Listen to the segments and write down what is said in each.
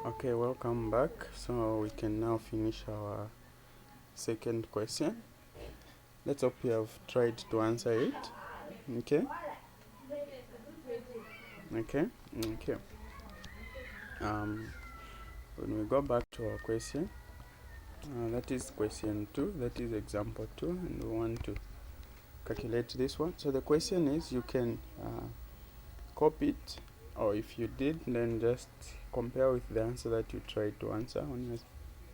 Okay, welcome back. So we can now finish our second question. Let's hope you have tried to answer it. Okay. Okay. Okay. Um, when we go back to our question, that is question 2, that is example 2, and we want to calculate this one. So the question is, you can copy it, or if you did, then just compare with the answer that you tried to answer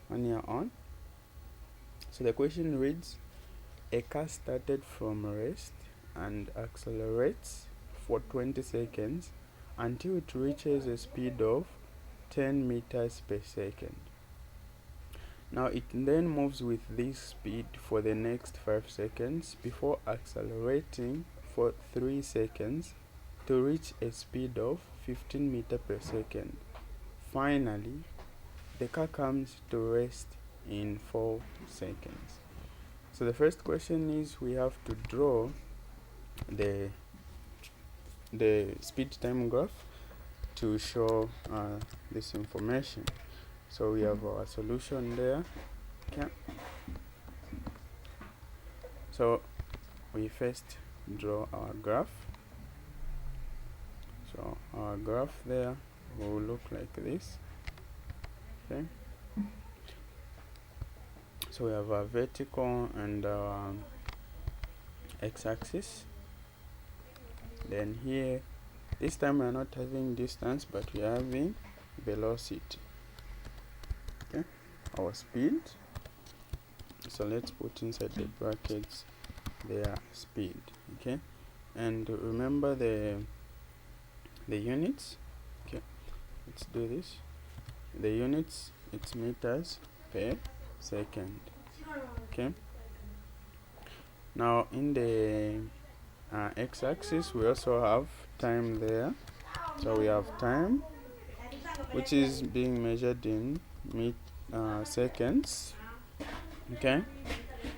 on your own. So the question reads, a car started from rest and accelerates for 20 seconds until it reaches a speed of 10 meters per second. Now it then moves with this speed for the next 5 seconds before accelerating for 3 seconds to reach a speed of 15 meters per second. Finally, the car comes to rest in 4 seconds. So the first question is, we have to draw the speed time graph to show this information. So we have our solution there. Okay. So we first draw our graph. So our graph there will look like this. Okay. So we have our vertical and our x-axis. Then here, this time we are not having distance, but we are having velocity. Okay, our speed. So let's put inside the brackets their speed. Okay, and remember the units. Okay, let's do this. The units, it's meters per second. Okay, now in the x-axis we also have time there. So we have time, which is being measured in seconds. Okay,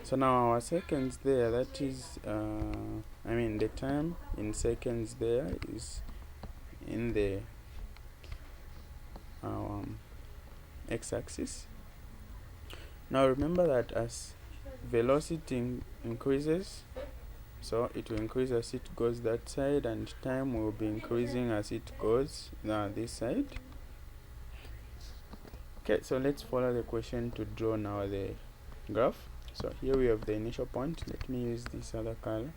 so now our seconds there, that is the time in seconds there is in the x-axis. Now remember that as velocity increases, so it will increase as it goes that side, and time will be increasing as it goes this side. Okay, so let's follow the question to draw now the graph. So here we have the initial point. Let me use this other color.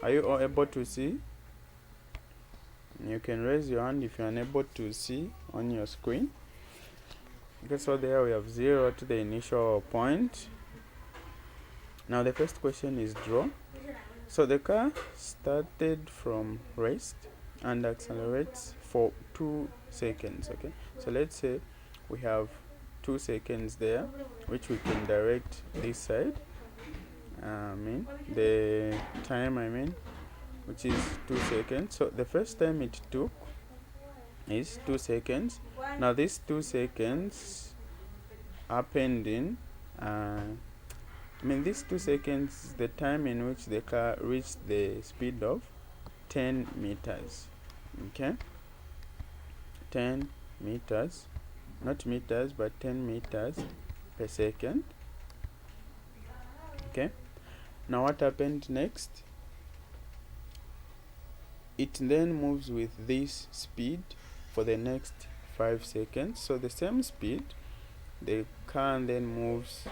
Are you all able to see? You can raise your hand if you're unable to see on your screen. Okay, so there we have 0 to the initial point. Now the first question is draw. So the car started from rest and accelerates for 2 seconds. Okay, so let's say we have 2 seconds there, which we can direct this side. The time, which is 2 seconds. So the first time it took is 2 seconds. Now these 2 seconds happened in these 2 seconds is the time in which the car reached the speed of 10 meters. Okay, 10 meters, not meters, but 10 meters per second. Okay, now what happened next? It then moves with this speed for the next 5 seconds. So the same speed, the car then moves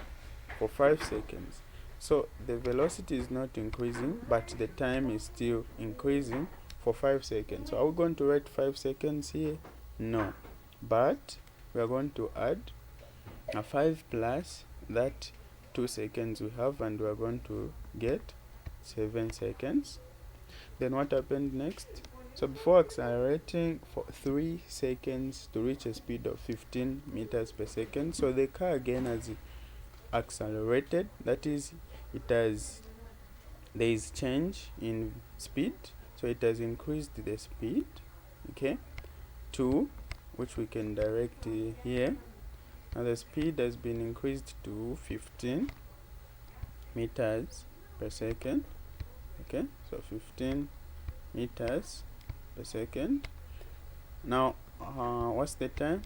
for 5 seconds. So the velocity is not increasing, but the time is still increasing for 5 seconds. So are we going to write 5 seconds here? No, but we are going to add a 5 plus that 2 seconds we have, and we are going to get 7 seconds. Then what happened next? So before accelerating for 3 seconds to reach a speed of 15 meters per second, so the car again has accelerated, that is, there is change in speed, so it has increased the speed, okay, to which we can direct here. Now the speed has been increased to 15 meters per second. Okay, so 15 meters per second. Now what's the time?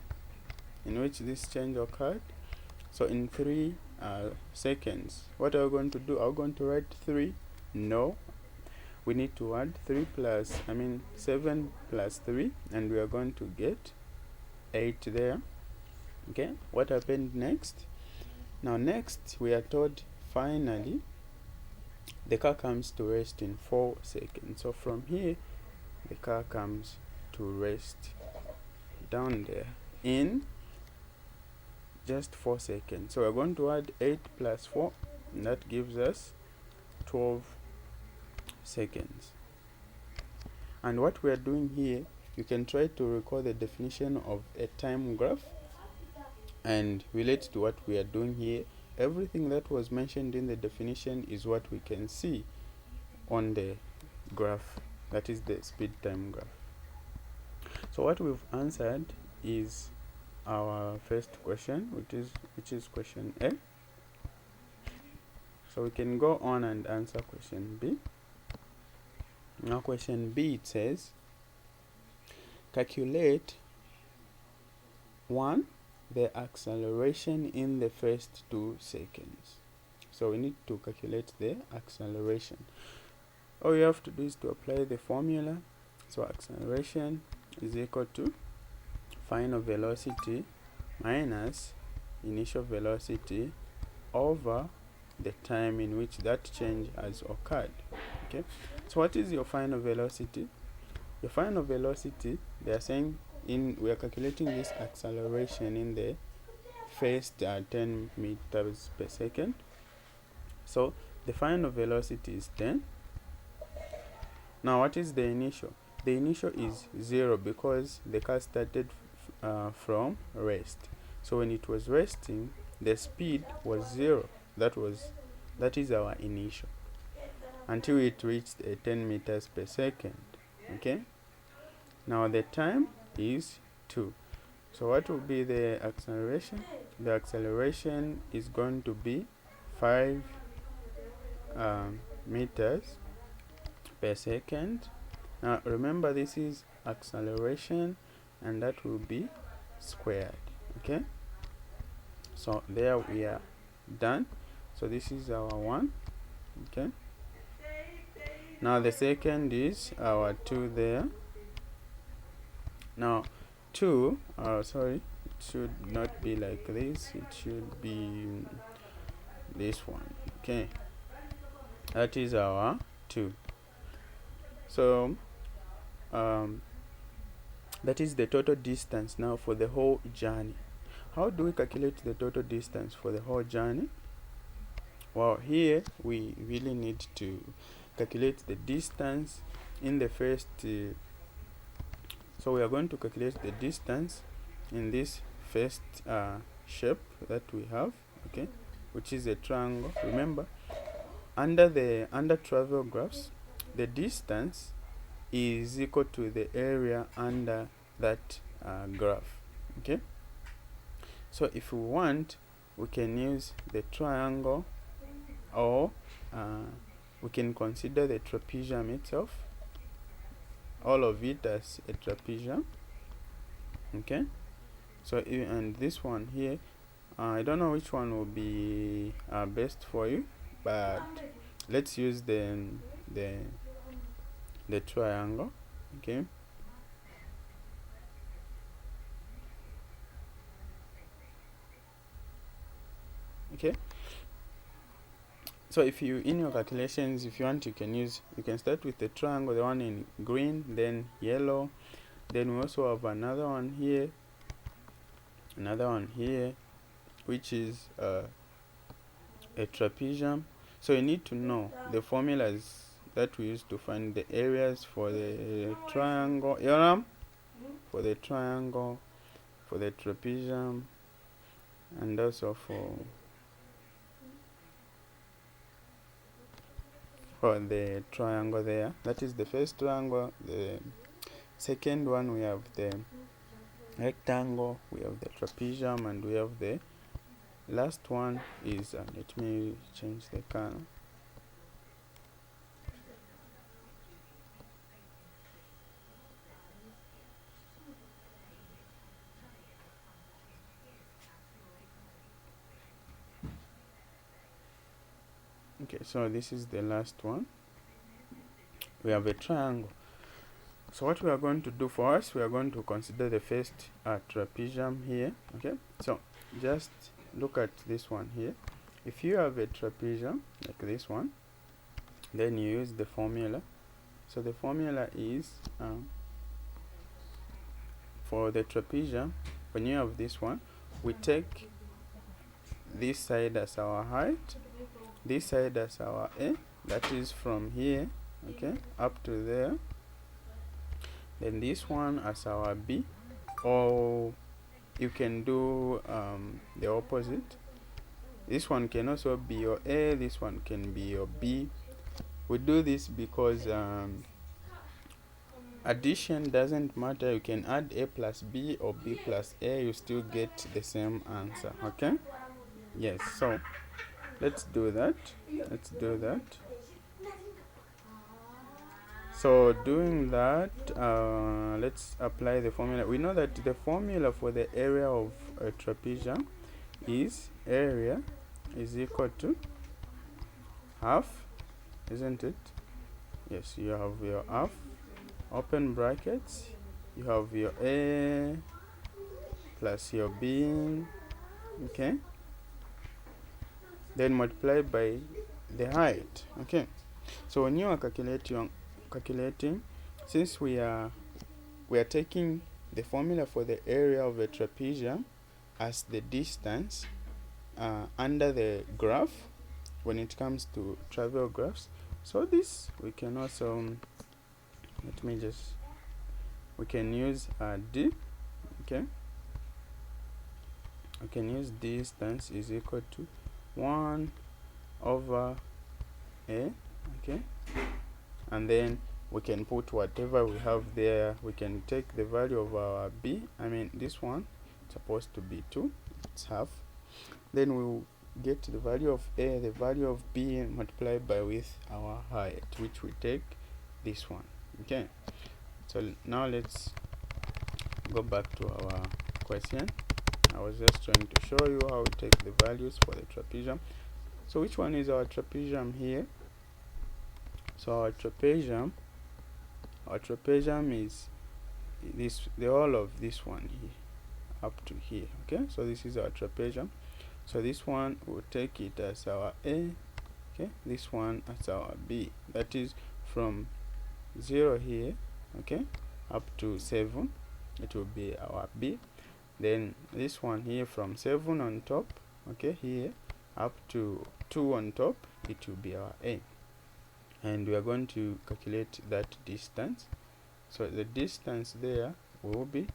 in which this change occurred. So in 3 seconds, what are we going to do? Are we going to write 3? No, we need to add 7 plus 3, and we are going to get 8 there. Okay, what happened next? Now next we are told finally the car comes to rest in 4 seconds. So from here the car comes to rest down there in just 4 seconds. So we're going to add 8 plus 4, and that gives us 12 seconds. And what we are doing here, you can try to recall the definition of a time graph and relate to what we are doing here. Everything that was mentioned in the definition is what we can see on the graph, that is the speed time graph. So what we've answered is our first question, which is question A. So we can go on and answer question B. Now question B, it says calculate 1, the acceleration in the first 2 seconds. So we need to calculate the acceleration. All you have to do is to apply the formula. So acceleration is equal to final velocity minus initial velocity over the time in which that change has occurred. Okay, so what is your final velocity? Your final velocity, they are saying we are calculating this acceleration in the first 10 meters per second. So the final velocity is 10. Now what is the initial? The initial is 0 because the car started from rest. So when it was resting, the speed was 0. That is our initial until it reached 10 meters per second. Okay, now the time is 2. So what will be the acceleration? The acceleration is going to be 5 meters per second. Now remember, this is acceleration and that will be squared. Okay, so there we are done. So this is our 1. Okay, now the second is our 2 there. Now 2, sorry, it should not be like this, it should be this one. Okay, that is our 2. So that is the total distance now for the whole journey. How do we calculate the total distance for the whole journey? Well, here we really need to calculate the distance in the first so we are going to calculate the distance in this first shape that we have, okay, which is a triangle. Remember, under travel graphs, the distance is equal to the area under that graph. Okay, so if we want, we can use the triangle, or we can consider the trapezium itself, all of it as a trapezium. Okay, so and this one here, I don't know which one will be best for you, but let's use the triangle. Okay, okay, so if you, in your calculations, if you want, you can start with the triangle, the one in green, then yellow, then we also have another one here, which is a trapezium. So you need to know the formulas that we use to find the areas for the triangle, for the triangle, for the trapezium, and also for the triangle there. That is the first triangle. The second one, we have the rectangle, we have the trapezium, and we have the last one is let me change the color. Okay, so this is the last one. We have a triangle. So what we are going to do for us, we are going to consider the first trapezium here. Okay, so just look at this one here. If you have a trapezium like this one, then you use the formula. So the formula is for the trapezium, when you have this one, we take this side as our height, this side as our A, that is from here, okay, up to there. Then this one as our B, or you can do the opposite. This one can also be your A, this one can be your B. We do this because addition doesn't matter. You can add A plus B or B plus A, you still get the same answer. Okay, yes, so let's do that. So doing that, let's apply the formula. We know that the formula for the area of a trapezium is area is equal to half, isn't it? Yes, you have your half, open brackets, you have your A plus your B, okay, then multiply by the height. Okay, so when you are calculating, since we are taking the formula for the area of a trapezium as the distance under the graph when it comes to trivial graphs. So this we can also we can use D. Okay, we can use distance is equal to 1 over A. Okay, and then we can put whatever we have there. We can take the value of our B, I mean this one supposed to be 2, it's half. Then we will get the value of A, the value of B, and multiply by with our height, which we take this one. Okay, so now let's go back to our question. I was just trying to show you how we take the values for the trapezium. So which one is our trapezium here? So our trapezium is this, the whole of this one here up to here. Okay, so this is our trapezium. So this one will take it as our A, okay, this one as our B, that is from 0 here, okay, up to 7, it will be our B. Then this one here from 7 on top, okay, here up to 2 on top, it will be our A. And we are going to calculate that distance. So the distance there will be,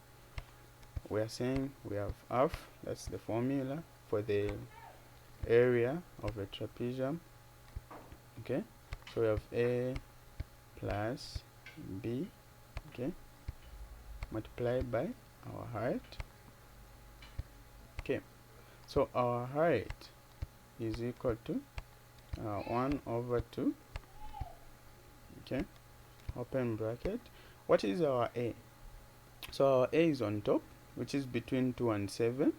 we are saying we have half, that's the formula for the area of a trapezium. Okay, so we have A plus B, okay, multiplied by our height. Okay, so our height is equal to 1 over 2, okay, open bracket. What is our A? So our A is on top, which is between 2 and 7.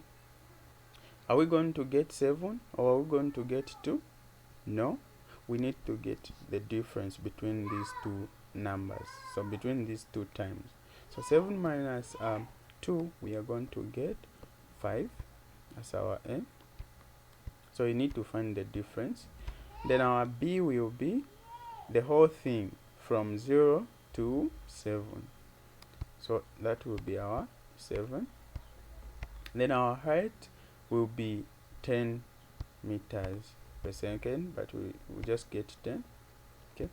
Are we going to get 7 or are we going to get 2? No, we need to get the difference between these two numbers, so between these two times. So 7 minus 2, we are going to get 5 as our A. So you need to find the difference. Then our B will be the whole thing from 0 to 7. So that will be our 7. Then our height will be 10 meters per second, but we just get 10. Okay,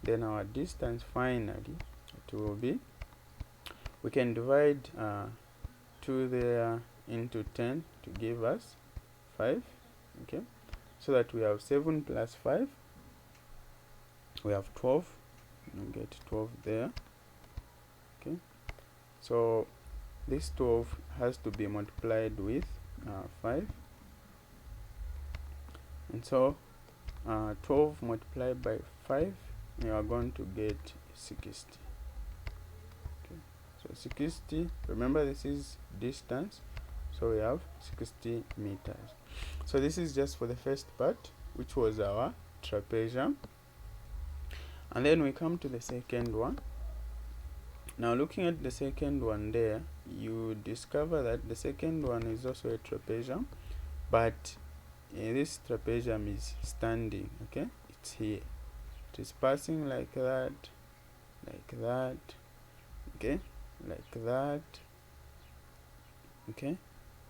then our distance finally, it will be, we can divide 2 there into 10 to give us 5. Okay, so that we have 7 plus 5, we have 12. We get 12 there. Okay, so this 12 has to be multiplied with 5, and so 12 multiplied by 5, you are going to get 60. Okay, so 60, remember this is distance, so we have 60 meters. So this is just for the first part, which was our trapezium. And then we come to the second one. Now looking at the second one there, you discover that the second one is also a trapezium, but this trapezium is standing. Okay, it's here, it is passing like that, okay, like that, okay,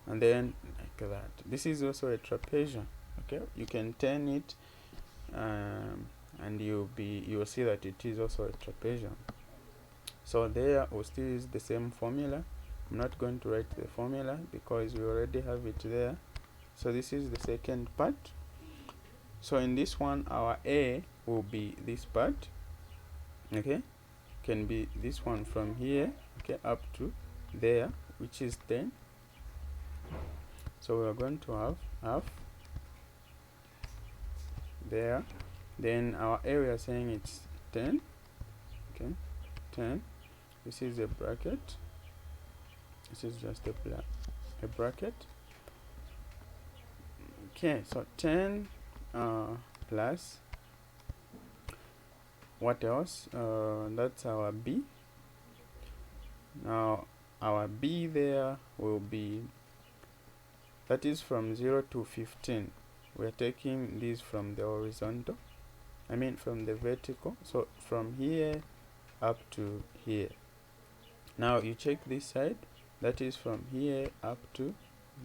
and then like that. This is also a trapezium. Okay, you can turn it and you'll see that it is also a trapezium. So there we'll still use the same formula. I'm not going to write the formula because we already have it there. So this is the second part. So in this one, our A will be this part. Okay, can be this one from here, okay, up to there, which is 10. So we are going to have half there. Then our A, we are saying it's 10. Okay, 10. This is a bracket. This is just a bracket. Okay, so 10 plus what else? That's our B. Now our B there will be, that is from 0 to 15. We're taking this from the horizontal, I mean from the vertical, so from here up to here. Now you check this side, that is from here up to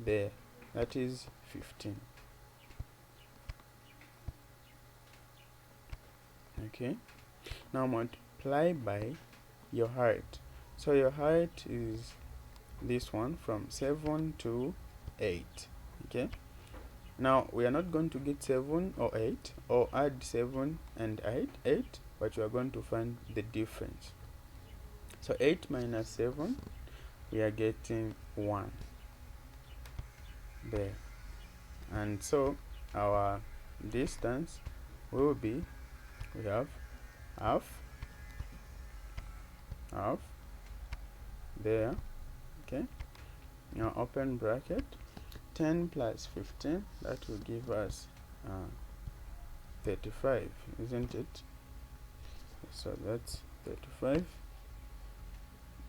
there, that is 15. Okay, now multiply by your height. So your height is this one from 7 to 8. Okay, now we are not going to get 7 or 8 or add 7 and 8, but we are going to find the difference. So 8 minus 7, we are getting 1 there. And so our distance will be, we have half there. Okay, now open bracket, 10 plus 15, that will give us 35, isn't it? So that's 35.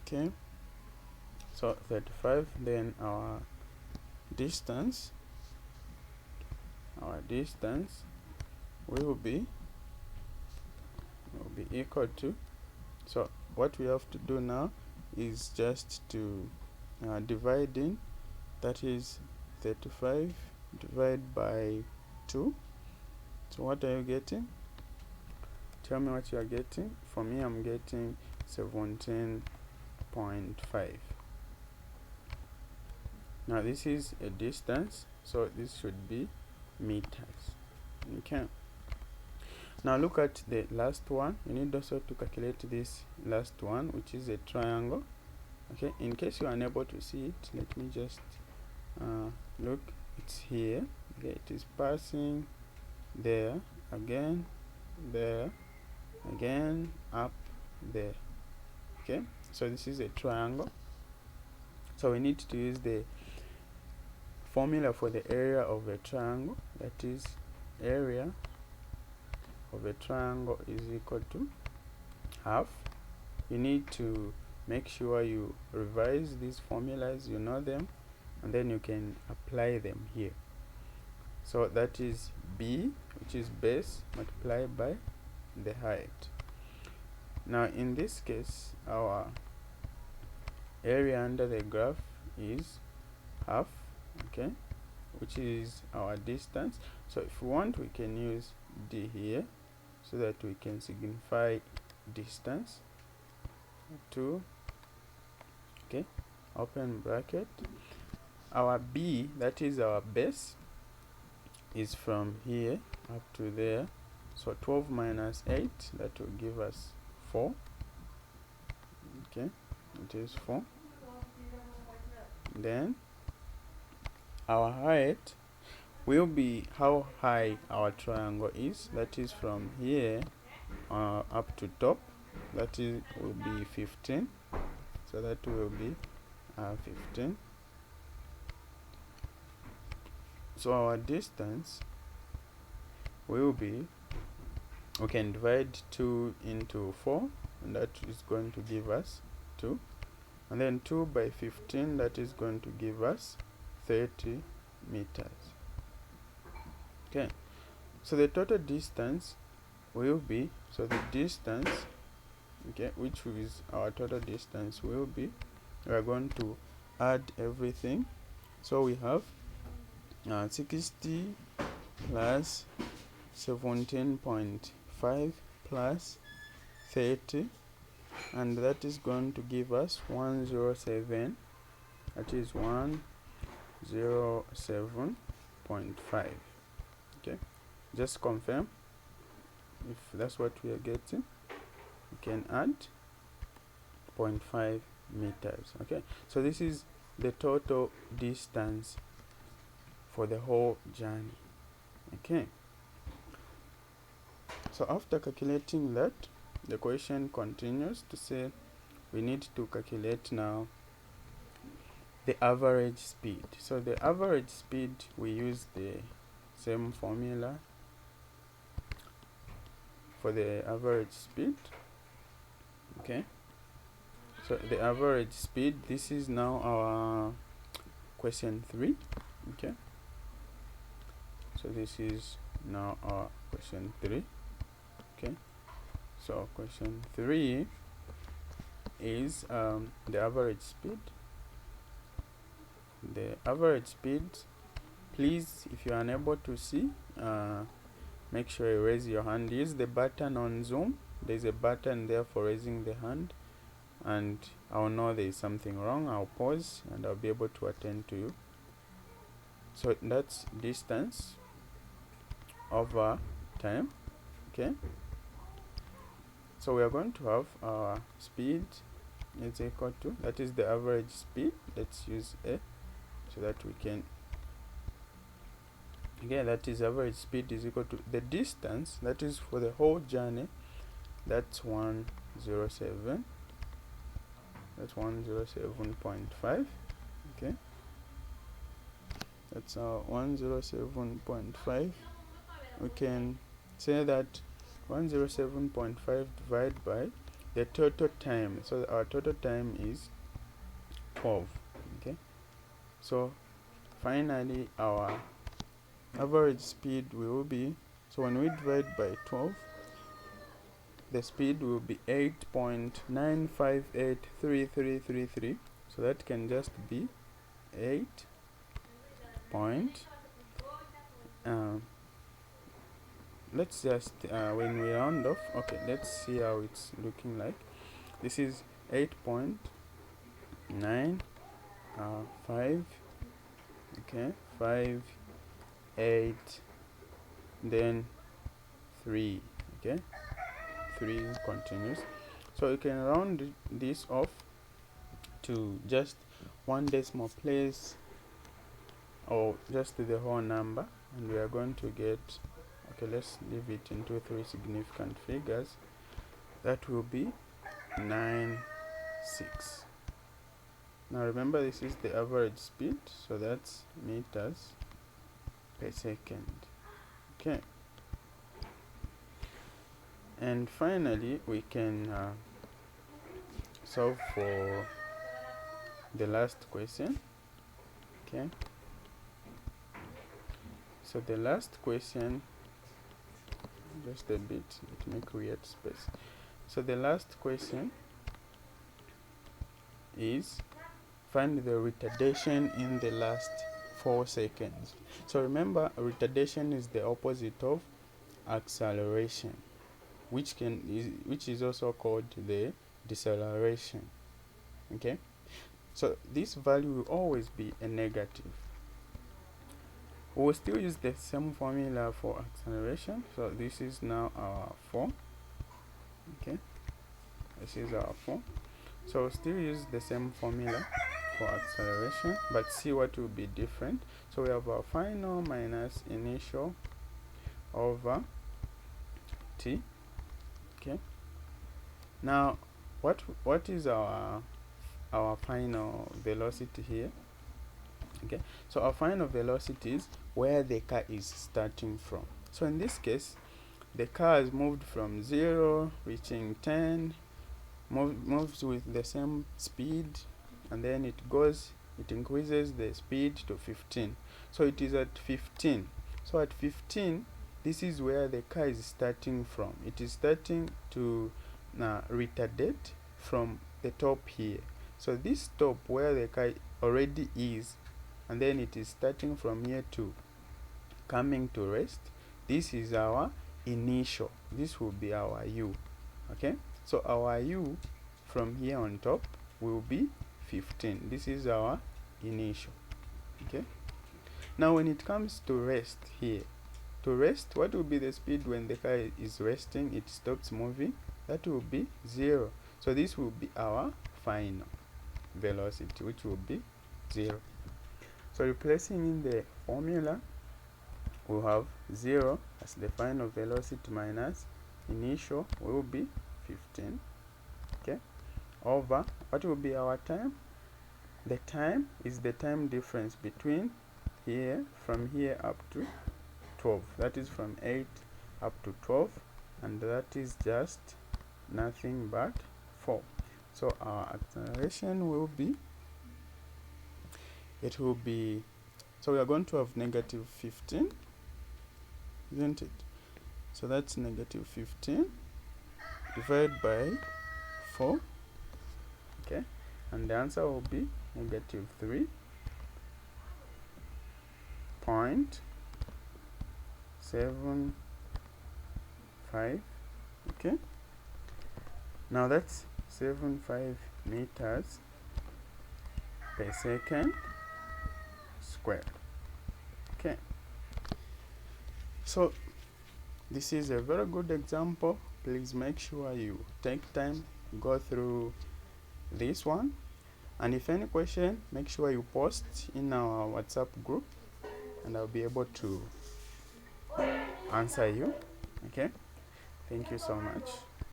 Okay, so 35. Then our distance will be equal to, so what we have to do now is just to divide in, that is 35 divided by 2. So what are you getting? Tell me what you are getting. For me, I'm getting 17.5. Now this is a distance, so this should be meters. Okay, now look at the last one. You need also to calculate this last one, which is a triangle. Okay, in case you are unable to see it, let me just look. It's here. Okay, it is passing there, again there, again up there. Okay, so this is a triangle. So we need to use the formula for the area of a triangle, that is area of a triangle is equal to half. You need to make sure you revise these formulas, you know them, and then you can apply them here. So that is B, which is base, multiplied by the height. Now in this case, our area under the graph is half, okay, which is our distance. So if we want, we can use D here so that we can signify distance. 2, okay, open bracket. Our B, that is our base, is from here up to there. So 12 minus 8, that will give us 4. Okay, it is 4. Then our height will be how high our triangle is, that is from here up to top, that is will be 15. So that will be 15. So our distance will be we can divide 2 into 4, and that is going to give us 2, and then 2 by 15, that is going to give us 30 meters. Okay, so the total distance will be, so the distance, okay, which is our total distance, will be, we are going to add everything. So we have 60 plus 17.5 plus 30, and that is going to give us 107, that is 107.5. okay, just confirm if that's what we are getting. We can add 0.5 meters. Okay, so this is the total distance for the whole journey. Okay, so after calculating that, the question continues to say we need to calculate now the average speed. So the average speed, we use the same formula for the average speed. Okay, so the average speed, this is now our question 3. Okay, so this is now our question 3. Okay, so question 3 is the average speed. The average speed, please, if you are unable to see, make sure you raise your hand. Use the button on Zoom. There's a button there for raising the hand, and I'll know there is something wrong. I'll pause and I'll be able to attend to you. So that's distance over time. Okay, so we are going to have our speed is equal to, that is the average speed. Let's use A so that we can, again, that is average speed is equal to the distance, that is for the whole journey, that's 107, that's 107.5. okay, that's 107.5. we can say that 107.5 divided by the total time. So our total time is 12. Okay, so finally our average speed will be, so when we divide by 12, the speed will be 8.9583333. so that can just be 8 point, let's just when we round off, okay, let's see how it's looking like. This is 8.9 okay, 5 8 then 3. Okay, 3 continues, so you can round this off to just one decimal place or just the whole number, and we are going to get, okay, let's leave it into 3 significant figures. That will be 96. Now remember, this is the average speed, so that's meters per second. Okay, and finally we can solve for the last question. Okay, so the last question, just a bit, let me create space. So the last question is find the retardation in the last 4 seconds. So remember, retardation is the opposite of acceleration, which is also called the deceleration. Okay, so this value will always be a negative. We will still use the same formula for acceleration. So this is now our 4. Okay, this is our 4. So we'll still use the same formula for acceleration, but see what will be different. So we have our final minus initial over t. Okay, now what is our final velocity here? Okay, so our final velocity is where the car is starting from. So in this case, the car has moved from 0 reaching 10, moves with the same speed, and then it increases the speed to 15. So it is at 15. So at 15, this is where the car is starting from. It is starting to retardate from the top here. So this top where the car already is, and then it is starting from here to coming to rest. This is our initial. This will be our U. Okay, so our U from here on top will be 15. This is our initial. Okay, now when it comes to rest here, to rest, what will be the speed when the car is resting? It stops moving. That will be 0. So this will be our final velocity, which will be 0. So replacing in the formula, we'll have 0 as the final velocity minus initial will be 15. Okay, over what will be our time? The time is the time difference between here, from here up to 12. That is from 8 up to 12, and that is just nothing but 4. So our acceleration will be, so we are going to have negative 15, isn't it? So that's negative 15 divided by 4. Okay, and the answer will be negative 3.75. Okay, now that's 75 meters per second squared. Okay, so this is a very good example. Please make sure you take time, go through this one, and if any question, make sure you post in our WhatsApp group and I'll be able to answer you. Okay, thank you so much.